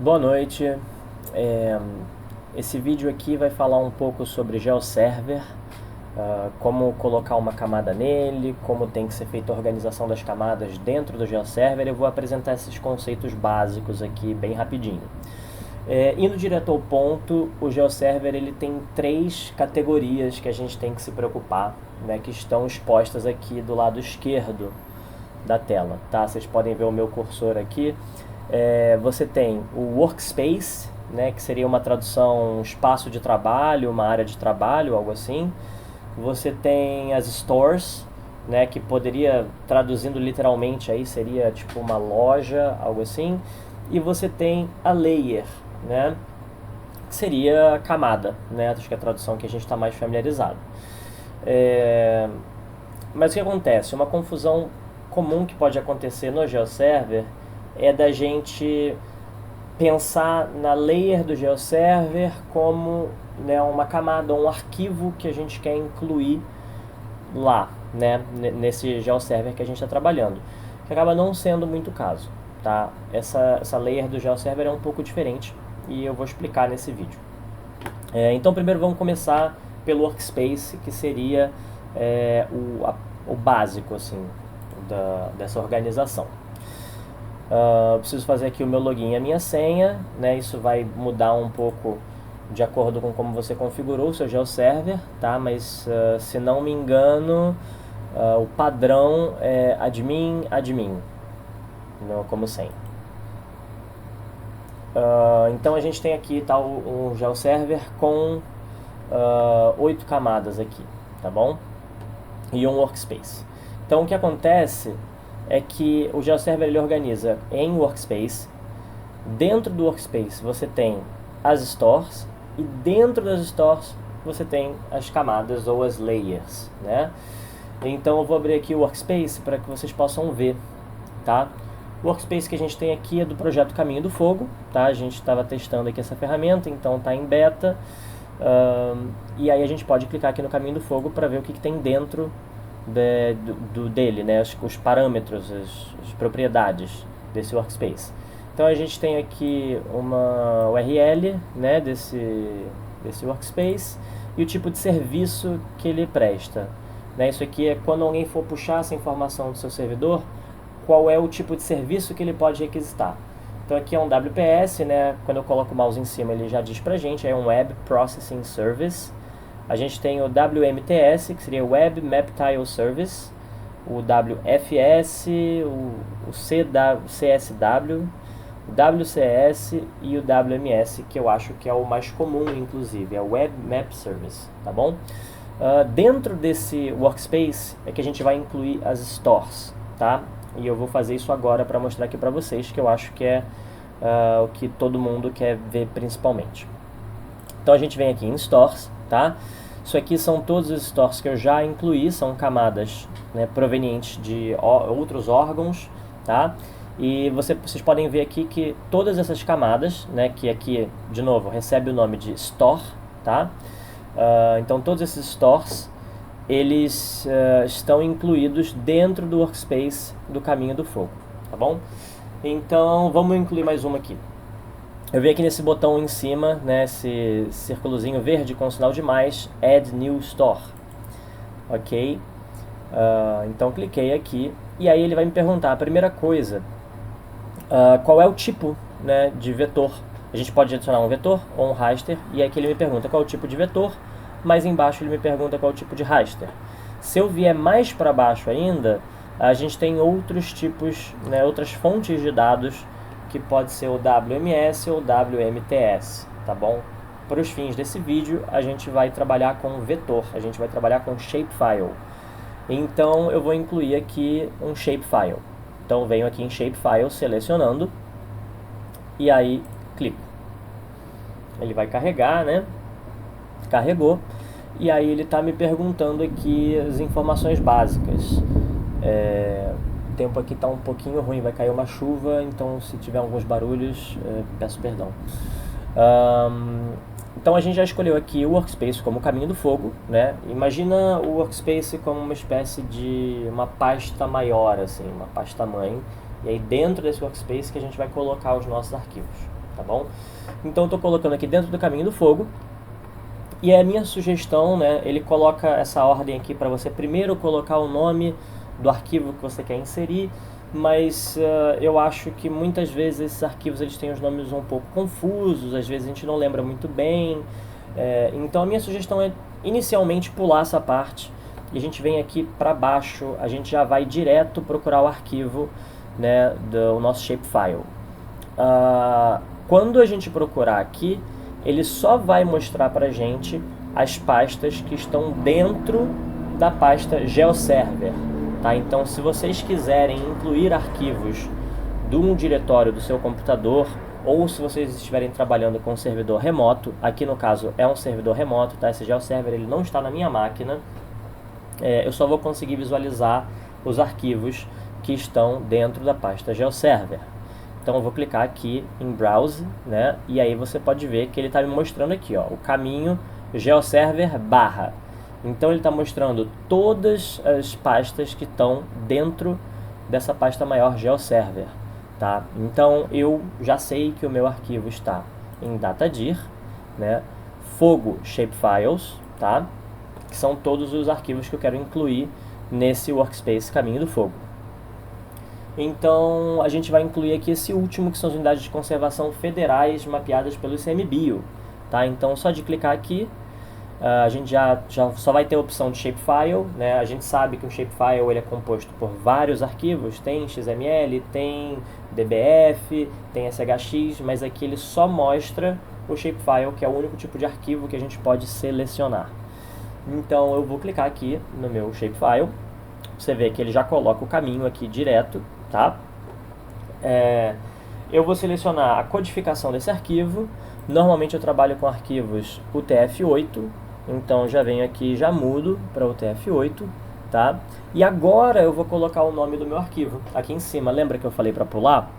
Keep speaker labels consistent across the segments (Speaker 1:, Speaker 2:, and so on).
Speaker 1: Boa noite. É, Esse vídeo aqui vai falar um pouco sobre GeoServer, como colocar uma camada nele, como tem que ser feita a organização das camadas dentro do GeoServer. Eu vou apresentar esses conceitos básicos aqui bem rapidinho. Indo direto ao ponto, o GeoServer ele tem três categorias que a gente tem que se preocupar, né, que estão expostas aqui do lado esquerdo da tela. Tá? Vocês podem ver o meu cursor aqui. Você tem o Workspace, né, que seria uma tradução espaço de trabalho, uma área de trabalho, algo assim. Você tem as Stores, né, que poderia, traduzindo literalmente, aí seria tipo uma loja, algo assim. E você tem a Layer, né, que seria a camada, né, acho que é a tradução que a gente está mais familiarizado. Mas o que acontece? Uma confusão comum que pode acontecer no GeoServer é da gente pensar na layer do GeoServer como, né, uma camada, um arquivo que a gente quer incluir lá, né, nesse GeoServer que a gente está trabalhando, que acaba não sendo muito o caso. Tá? Essa layer do GeoServer é um pouco diferente e eu vou explicar nesse vídeo. Então primeiro vamos começar pelo Workspace, que seria o básico assim, dessa organização. Preciso fazer aqui o meu login e a minha senha, né? Isso vai mudar um pouco de acordo com como você configurou o seu GeoServer, tá? Mas se não me engano, o padrão é admin, como senha. Então a gente tem aqui tá, um GeoServer com 8 camadas aqui, tá bom? E um Workspace. Então o que acontece é que o GeoServer ele organiza em Workspace. Dentro do Workspace você tem as Stores e dentro das Stores você tem as camadas ou as layers, né? Então eu vou abrir aqui o Workspace para que vocês possam ver, tá? O Workspace que a gente tem aqui é do projeto Caminho do Fogo, tá? A gente estava testando aqui essa ferramenta, então está em beta. E aí a gente pode clicar aqui no Caminho do Fogo para ver o que tem dentro dele, né? Os parâmetros, as propriedades desse Workspace. Então a gente tem aqui uma URL, né, desse Workspace e o tipo de serviço que ele presta, né? Isso aqui é quando alguém for puxar essa informação do seu servidor, qual é o tipo de serviço que ele pode requisitar. Então aqui é um WPS, né? Quando eu coloco o mouse em cima ele já diz pra gente, é um Web Processing Service. A gente tem o WMTS, que seria Web Map Tile Service, o WFS, o CSW, o WCS e o WMS, que eu acho que é o mais comum, inclusive, é o Web Map Service, tá bom? Dentro desse Workspace é que a gente vai incluir as Stores, tá? E eu vou fazer isso agora para mostrar aqui para vocês, que eu acho que é o que todo mundo quer ver principalmente. Então a gente vem aqui em Stores, tá? Isso aqui são todos os stores que eu já incluí, são camadas, né, provenientes de outros órgãos, tá? E vocês podem ver aqui que todas essas camadas, né, que aqui, de novo, recebe o nome de Store, tá? Então todos esses stores, eles estão incluídos dentro do Workspace do Caminho do Fogo, tá bom? Então vamos incluir mais uma aqui. Eu venho aqui nesse botão em cima, né, esse círculozinho verde com o sinal de mais, Add New Store, ok? Então cliquei aqui e aí ele vai me perguntar, a primeira coisa, qual é o tipo, né, de vetor. A gente pode adicionar um vetor ou um raster, e aqui ele me pergunta qual é o tipo de vetor, mais embaixo ele me pergunta qual é o tipo de raster. Se eu vier mais para baixo ainda, a gente tem outros tipos, né, outras fontes de dados, que pode ser o WMS ou WMTS, tá bom? Para os fins desse vídeo, a gente vai trabalhar com vetor, a gente vai trabalhar com shapefile. Então, eu vou incluir aqui um shapefile. Então, venho aqui em shapefile, selecionando, e aí clico. Ele vai carregar, né? Carregou. E aí ele está me perguntando aqui as informações básicas. O tempo aqui está um pouquinho ruim, vai cair uma chuva, então se tiver alguns barulhos, peço perdão. Então a gente já escolheu aqui o Workspace como o Caminho do Fogo, né? Imagina o Workspace como uma espécie de uma pasta maior, assim, uma pasta mãe. E aí dentro desse Workspace que a gente vai colocar os nossos arquivos, tá bom? Então eu estou colocando aqui dentro do caminho do fogo, e a minha sugestão, né, ele coloca essa ordem aqui para você primeiro colocar o nome do arquivo que você quer inserir, mas eu acho que muitas vezes esses arquivos eles têm os nomes um pouco confusos, às vezes a gente não lembra muito bem, então a minha sugestão é inicialmente pular essa parte, e a gente vem aqui para baixo, a gente já vai direto procurar o arquivo, né, do nosso shapefile. Quando a gente procurar aqui, ele só vai mostrar para a gente as pastas que estão dentro da pasta GeoServer. Tá? Então, se vocês quiserem incluir arquivos de um diretório do seu computador, ou se vocês estiverem trabalhando com um servidor remoto, aqui no caso é um servidor remoto, tá? Esse GeoServer ele não está na minha máquina, eu só vou conseguir visualizar os arquivos que estão dentro da pasta GeoServer. Então eu vou clicar aqui em Browse, né? E aí você pode ver que ele está me mostrando aqui, ó, o caminho GeoServer /. Então ele está mostrando todas as pastas que estão dentro dessa pasta maior GeoServer, tá? Então eu já sei que o meu arquivo está em Datadir, né? Fogo Shapefiles, tá? Que são todos os arquivos que eu quero incluir nesse workspace Caminho do Fogo. Então a gente vai incluir aqui esse último, que são as unidades de conservação federais mapeadas pelo ICMBio, tá? Então só de clicar aqui, a gente já só vai ter a opção de shapefile, né? A gente sabe que o shapefile ele é composto por vários arquivos, tem XML, tem DBF, tem SHX, mas aqui ele só mostra o shapefile, que é o único tipo de arquivo que a gente pode selecionar. Então eu vou clicar aqui no meu shapefile, você vê que ele já coloca o caminho aqui direto, tá? Eu vou selecionar a codificação desse arquivo. Normalmente eu trabalho com arquivos UTF-8, então já venho aqui e já mudo para UTF-8, tá? E agora eu vou colocar o nome do meu arquivo aqui em cima. Lembra que eu falei para pular?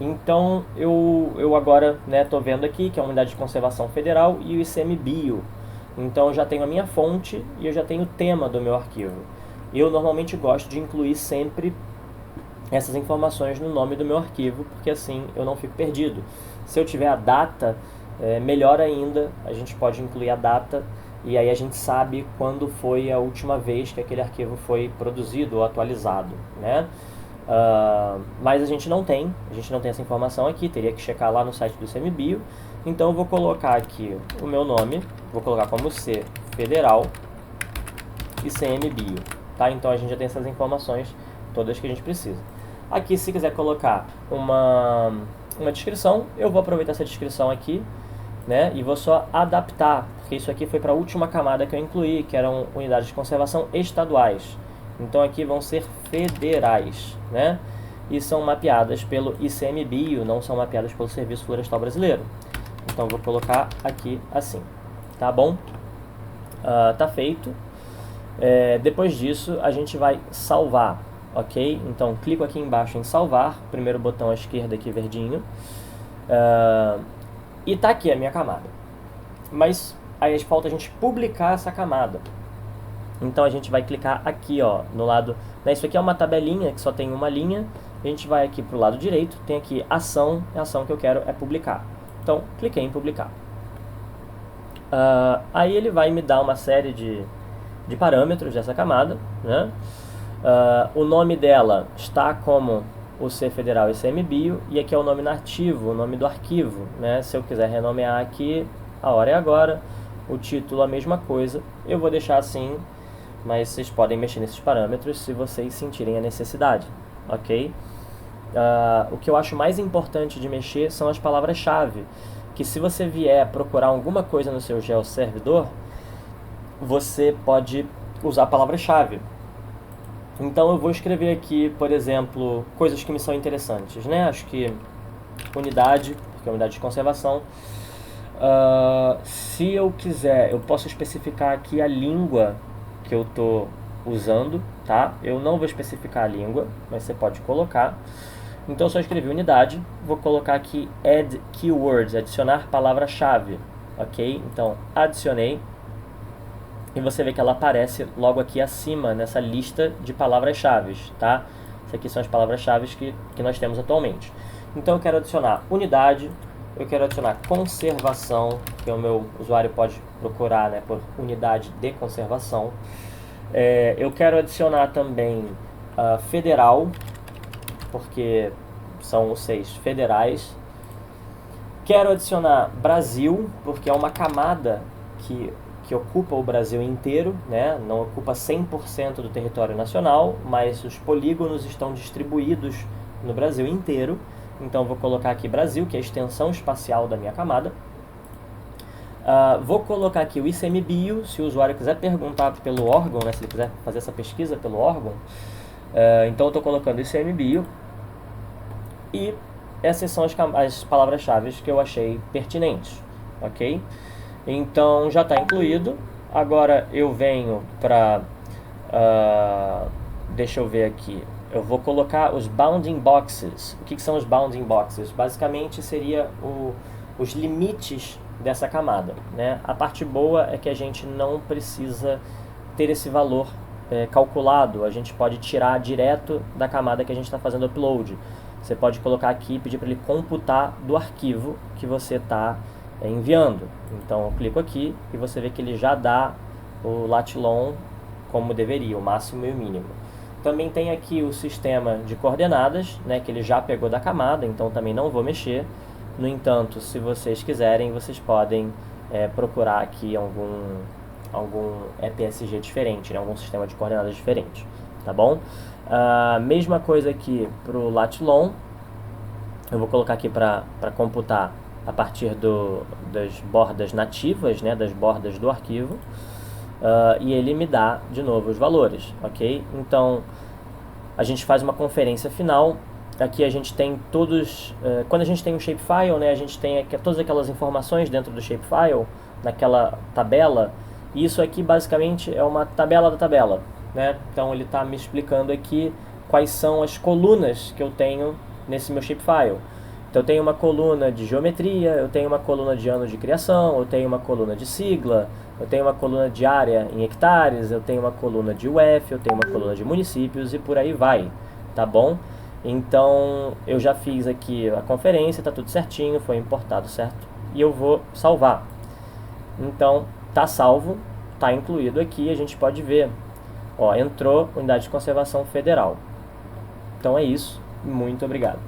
Speaker 1: Então eu agora estou vendo aqui que é a Unidade de Conservação Federal e o ICMBio. Então eu já tenho a minha fonte e eu já tenho o tema do meu arquivo. Eu normalmente gosto de incluir sempre essas informações no nome do meu arquivo, porque assim eu não fico perdido. Se eu tiver a data, melhor ainda, a gente pode incluir a data e aí a gente sabe quando foi a última vez que aquele arquivo foi produzido ou atualizado, né? Mas a gente não tem essa informação aqui, teria que checar lá no site do ICMBio. Então eu vou colocar aqui o meu nome, vou colocar como C Federal ICMBio, tá? Então a gente já tem essas informações todas que a gente precisa. Aqui, se quiser colocar uma descrição, eu vou aproveitar essa descrição aqui, né? E vou só adaptar, porque isso aqui foi para a última camada que eu incluí, que eram unidades de conservação estaduais. Então aqui vão ser federais, né? E são mapeadas pelo ICMBio, não são mapeadas pelo Serviço Florestal Brasileiro. Então eu vou colocar aqui assim, tá bom? Tá feito. Depois disso a gente vai salvar, ok? Então clico aqui embaixo em salvar, primeiro botão à esquerda aqui verdinho, e tá aqui a minha camada. Mas aí falta a gente publicar essa camada. Então a gente vai clicar aqui, ó, no lado, né, isso aqui é uma tabelinha que só tem uma linha. A gente vai aqui para o lado direito, tem aqui ação, a ação que eu quero é publicar. Então cliquei em publicar. Aí ele vai me dar uma série de parâmetros dessa camada, né? O nome dela está como o C Federal ICMBio, e aqui é o nome nativo, o nome do arquivo, né? Se eu quiser renomear aqui, a hora é agora, o título a mesma coisa, eu vou deixar assim, mas vocês podem mexer nesses parâmetros se vocês sentirem a necessidade, ok? O que eu acho mais importante de mexer são as palavras-chave, que se você vier procurar alguma coisa no seu GeoServidor, você pode usar a palavra-chave. Então eu vou escrever aqui, por exemplo, coisas que me são interessantes, né? Acho que unidade, porque é unidade de conservação. Se eu quiser, eu posso especificar aqui a língua que eu estou usando, tá? Eu não vou especificar a língua, mas você pode colocar. Então eu só escrevi unidade, vou colocar aqui add keywords, adicionar palavra-chave, ok? Então adicionei. E você vê que ela aparece logo aqui acima, nessa lista de palavras-chave, tá? Essas aqui são as palavras-chave que nós temos atualmente. Então eu quero adicionar unidade, eu quero adicionar conservação, que o meu usuário pode procurar, né, por unidade de conservação. Eu quero adicionar também federal, porque são os 6 federais. Quero adicionar Brasil, porque é uma camada que ocupa o Brasil inteiro, né? Não ocupa 100% do território nacional, mas os polígonos estão distribuídos no Brasil inteiro. Então vou colocar aqui Brasil, que é a extensão espacial da minha camada. Vou colocar aqui o ICMBio, se o usuário quiser perguntar pelo órgão, né? Se ele quiser fazer essa pesquisa pelo órgão. Então eu estou colocando ICMBio. E essas são as palavras-chave que eu achei pertinentes, ok? Então já está incluído. Agora eu venho para... deixa eu ver aqui. Eu vou colocar os bounding boxes. O que são os bounding boxes? Basicamente seria os limites dessa camada, né? A parte boa é que a gente não precisa ter esse valor calculado. A gente pode tirar direto da camada que a gente está fazendo upload. Você pode colocar aqui e pedir para ele computar do arquivo que você está enviando. Então eu clico aqui e você vê que ele já dá o lat long como deveria, o máximo e o mínimo. Também tem aqui o sistema de coordenadas, né, que ele já pegou da camada, então também não vou mexer. No entanto, se vocês quiserem, vocês podem procurar aqui algum EPSG diferente, né, algum sistema de coordenadas diferente, tá bom? Mesma coisa aqui para o lat long. Eu vou colocar aqui para computar a partir das bordas nativas, né, das bordas do arquivo, e ele me dá de novo os valores, ok? Então a gente faz uma conferência final. Aqui a gente tem todos, quando a gente tem um shapefile, né, a gente tem aqui todas aquelas informações dentro do shapefile, naquela tabela, e isso aqui basicamente é uma tabela da tabela, né? Então ele está me explicando aqui quais são as colunas que eu tenho nesse meu shapefile. Então eu tenho uma coluna de geometria, eu tenho uma coluna de ano de criação, eu tenho uma coluna de sigla, eu tenho uma coluna de área em hectares, eu tenho uma coluna de UF, eu tenho uma coluna de municípios e por aí vai, tá bom? Então eu já fiz aqui a conferência, tá tudo certinho, foi importado, certo? E eu vou salvar. Então tá salvo, tá incluído aqui, a gente pode ver, ó, entrou Unidade de Conservação Federal. Então é isso, muito obrigado.